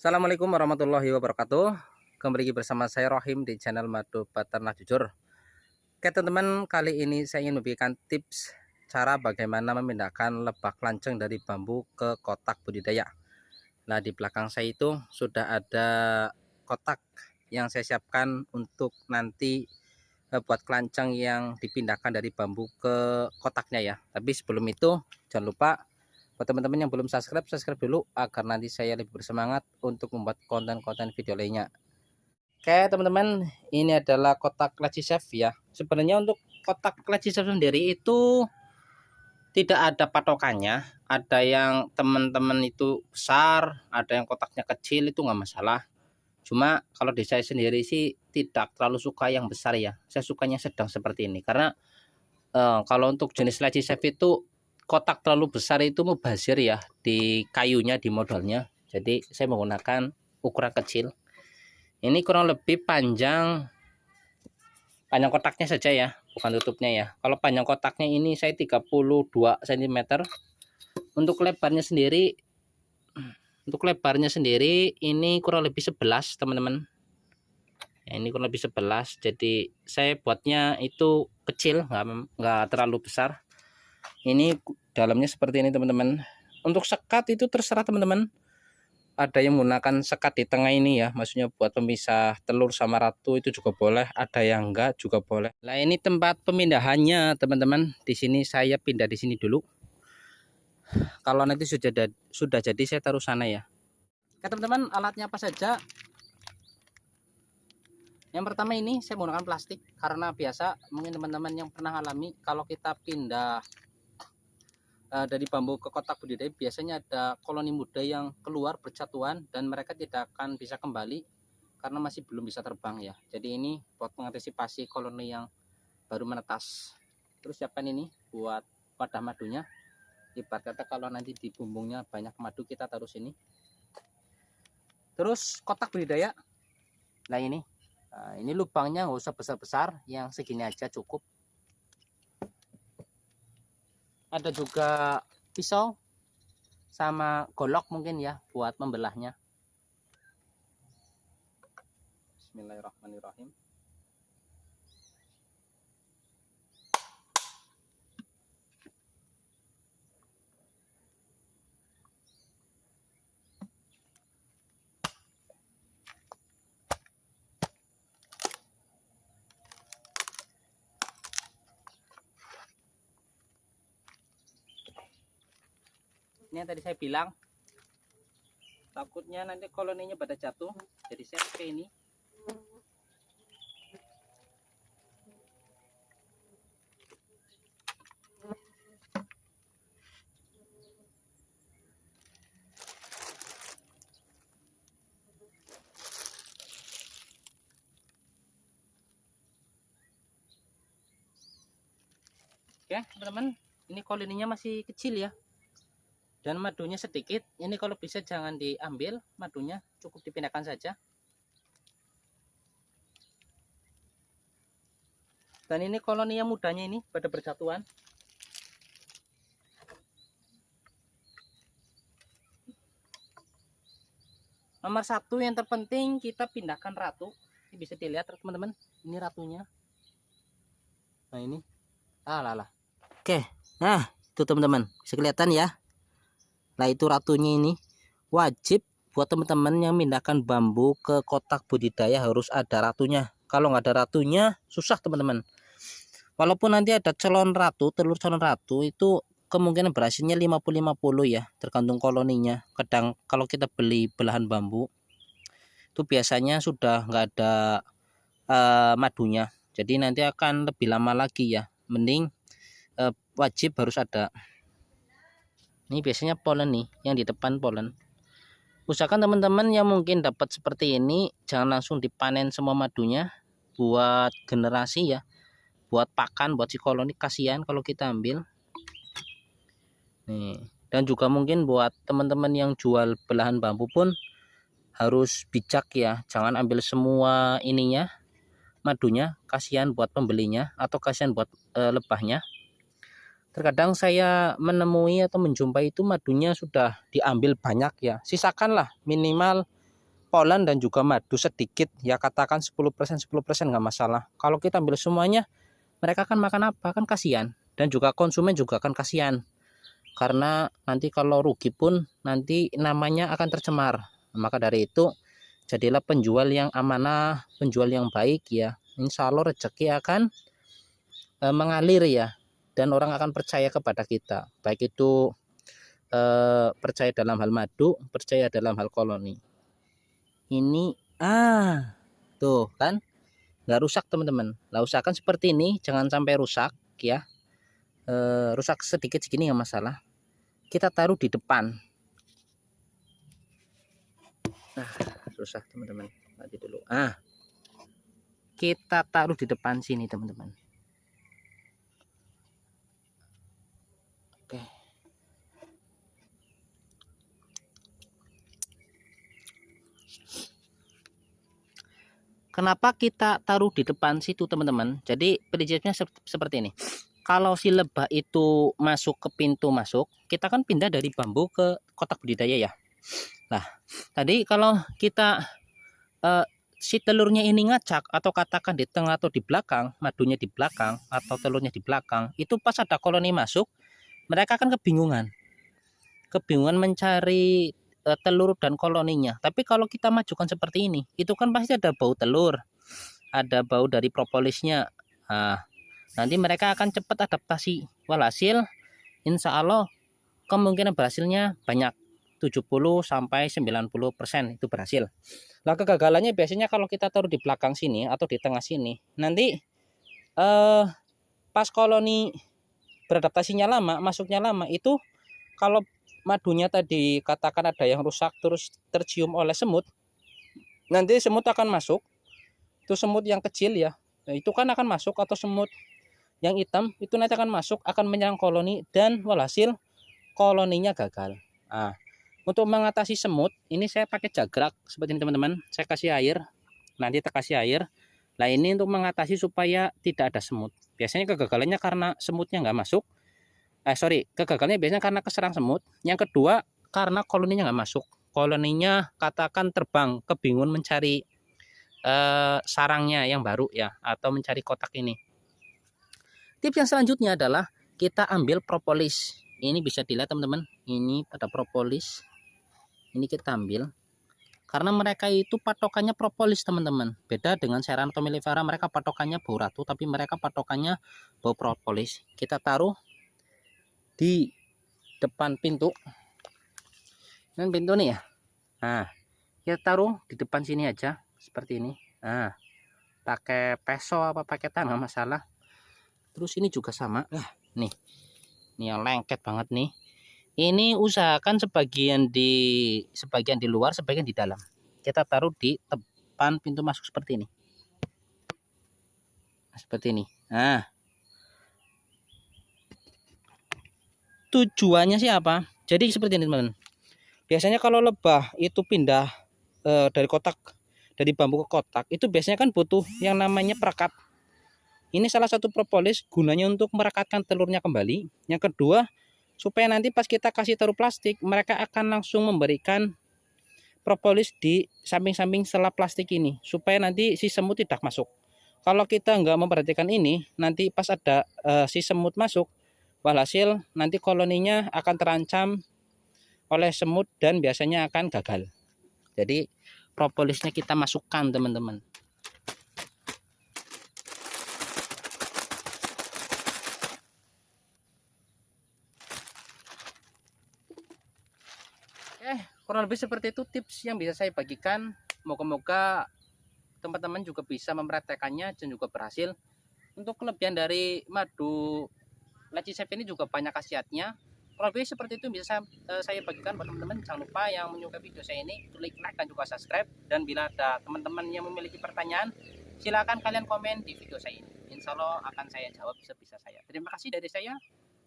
Assalamualaikum warahmatullahi wabarakatuh. Kembali lagi bersama saya Rohim di channel Madu Peternak Jujur. Oke teman-teman, kali ini saya ingin memberikan tips cara bagaimana memindahkan lebah lanceng dari bambu ke kotak budidaya. Nah, di belakang saya itu sudah ada kotak yang saya siapkan untuk nanti buat kelanceng yang dipindahkan dari bambu ke kotaknya ya. Tapi sebelum itu jangan lupa buat teman-teman yang belum subscribe dulu agar nanti saya lebih bersemangat untuk membuat konten-konten video lainnya. Oke teman-teman, ini adalah kotak laci chef ya. Sebenarnya untuk kotak laci chef sendiri itu tidak ada patokannya. Ada yang teman-teman itu besar, ada yang kotaknya kecil, itu nggak masalah. Cuma kalau di saya sendiri sih tidak terlalu suka yang besar ya. Saya sukanya sedang seperti ini karena kalau untuk jenis laci chef itu kotak terlalu besar itu mubazir ya di kayunya, di modalnya. Jadi saya menggunakan ukuran kecil. Ini kurang lebih panjang kotaknya saja ya, bukan tutupnya ya. Kalau panjang kotaknya ini saya 32 cm. Untuk lebarnya sendiri ini kurang lebih 11 teman-teman. Ya, ini kurang lebih 11. Jadi saya buatnya itu kecil, nggak terlalu besar. Ini dalamnya seperti ini teman-teman. Untuk sekat itu terserah teman-teman. Ada yang menggunakan sekat di tengah ini ya, maksudnya buat pemisah telur sama ratu itu juga boleh. Ada yang enggak juga boleh. Nah ini tempat pemindahannya teman-teman. Di sini saya pindah di sini dulu. Kalau nanti sudah jadi saya taruh sana ya. Oke teman-teman, alatnya apa saja? Yang pertama ini saya menggunakan plastik karena biasa mungkin teman-teman yang pernah alami kalau kita pindah dari bambu ke kotak budidaya biasanya ada koloni muda yang keluar berjatuhan dan mereka tidak akan bisa kembali karena masih belum bisa terbang ya. Jadi ini buat mengantisipasi koloni yang baru menetas. Terus siapkan ini buat wadah madunya. Ibarat kata kalau nanti di bumbungnya banyak madu kita taruh sini. Terus kotak budidaya. Nah ini lubangnya nggak usah besar-besar, yang segini aja cukup. Ada juga pisau sama golok mungkin ya buat membelahnya. Bismillahirrahmanirrahim. Ini yang tadi saya bilang, takutnya nanti koloninya pada jatuh, jadi saya pakai ini. Oke teman-teman, ini koloninya masih kecil ya. Dan madunya sedikit. Ini kalau bisa jangan diambil madunya, cukup dipindahkan saja. Dan ini koloni yang mudanya ini pada berjatuhan. Nomor satu yang terpenting kita pindahkan ratu. Ini bisa dilihat teman-teman, ini ratunya. Nah ini, lah. Oke, nah itu teman-teman bisa kelihatan ya. Nah itu ratunya ini. Wajib buat teman-teman yang memindahkan bambu ke kotak budidaya harus ada ratunya. Kalau nggak ada ratunya susah teman-teman. Walaupun nanti ada telur calon ratu itu kemungkinan berhasilnya 50-50 ya, tergantung koloninya. Kadang kalau kita beli belahan bambu itu biasanya sudah nggak ada madunya. Jadi nanti akan lebih lama lagi ya. Mending wajib harus ada. Ini biasanya polen nih, yang di depan polen. Usahakan teman-teman yang mungkin dapat seperti ini jangan langsung dipanen semua madunya, buat generasi ya, buat pakan, buat si koloni, kasihan kalau kita ambil. Nih, dan juga mungkin buat teman-teman yang jual belahan bambu pun harus bijak ya, jangan ambil semua ininya, madunya, kasihan buat pembelinya atau kasihan buat lebahnya. Terkadang saya menemui atau menjumpai itu madunya sudah diambil banyak ya. Sisakanlah minimal polen dan juga madu sedikit, ya katakan 10% 10% nggak masalah. Kalau kita ambil semuanya, mereka akan makan apa? Kan kasihan. Dan juga konsumen juga akan kasihan. Karena nanti kalau rugi pun nanti namanya akan tercemar. Maka dari itu, jadilah penjual yang amanah, penjual yang baik ya. Insya Allah rezeki akan mengalir ya. Dan orang akan percaya kepada kita. Baik itu percaya dalam hal madu, percaya dalam hal koloni. Ini tuh kan nggak rusak teman-teman. Lah usahakan seperti ini, jangan sampai rusak ya. Rusak sedikit segini nggak masalah. Kita taruh di depan. Nah, rusak teman-teman. Nanti dulu. Kita taruh di depan sini teman-teman. Oke. Kenapa kita taruh di depan situ teman-teman? Jadi prinsipnya seperti ini. Kalau si lebah itu masuk ke pintu masuk, kita kan pindah dari bambu ke kotak budidaya ya. Nah, tadi kalau kita si telurnya ini ngacak atau katakan di tengah atau di belakang, madunya di belakang atau telurnya di belakang, itu pas ada koloni masuk, mereka akan kebingungan mencari telur dan koloninya. Tapi kalau kita majukan seperti ini, itu kan pasti ada bau telur, ada bau dari propolisnya. Nanti mereka akan cepat adaptasi. Walhasil insya Allah kemungkinan berhasilnya banyak, 70-90% itu berhasil. Nah, kegagalannya biasanya kalau kita taruh di belakang sini atau di tengah sini, nanti pas koloni beradaptasinya lama, masuknya lama, itu kalau madunya tadi katakan ada yang rusak terus tercium oleh semut, nanti semut akan masuk. Itu semut yang kecil ya, nah, itu kan akan masuk, atau semut yang hitam itu nanti akan masuk, akan menyerang koloni, dan walhasil koloninya gagal. Untuk mengatasi semut ini saya pakai jagrak seperti ini teman-teman. Saya kasih air, nanti kita kasih air. Nah ini untuk mengatasi supaya tidak ada semut. Biasanya kegagalannya karena semutnya nggak masuk. Kegagalannya biasanya karena keserang semut. Yang kedua karena koloninya nggak masuk. Koloninya katakan terbang, kebingungan mencari sarangnya yang baru ya, atau mencari kotak ini. Tips yang selanjutnya adalah kita ambil propolis. Ini bisa dilihat teman-teman. Ini pada propolis. Ini kita ambil. Karena mereka itu patokannya propolis teman-teman. Beda dengan Cerathion mellifera, mereka patokannya bau ratu, tapi mereka patokannya bau propolis. Kita taruh di depan pintu. Dan pintu nih ya. Nah, kita taruh di depan sini aja seperti ini. Nah, pakai peso apa pakai tangan masalah. Terus ini juga sama. Nih yang lengket banget nih. Ini usahakan sebagian di luar, sebagian di dalam. Kita taruh di depan pintu masuk seperti ini. Seperti ini. Nah, tujuannya sih apa? Jadi seperti ini teman-teman. Biasanya kalau lebah itu pindah dari bambu ke kotak, itu biasanya kan butuh yang namanya perekat. Ini salah satu propolis gunanya untuk merekatkan telurnya kembali. Yang kedua, supaya nanti pas kita kasih taruh plastik, mereka akan langsung memberikan propolis di samping-samping sela plastik ini, supaya nanti si semut tidak masuk. Kalau kita nggak memperhatikan ini, nanti pas ada si semut masuk, walhasil nanti koloninya akan terancam oleh semut dan biasanya akan gagal. Jadi propolisnya kita masukkan teman-teman. Kurang lebih seperti itu tips yang bisa saya bagikan. Moga-moga teman-teman juga bisa mempraktekannya dan juga berhasil. Untuk kelebihan dari madu Laci Chef ini juga banyak khasiatnya. Kurang lebih seperti itu bisa saya bagikan buat teman-teman. Jangan lupa yang menyukai video saya ini klik like dan juga subscribe. Dan bila ada teman-teman yang memiliki pertanyaan, silakan kalian komen di video saya ini. Insya Allah akan saya jawab sebisa saya. Terima kasih dari saya.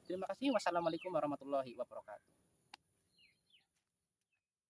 Terima kasih. Wassalamualaikum warahmatullahi wabarakatuh.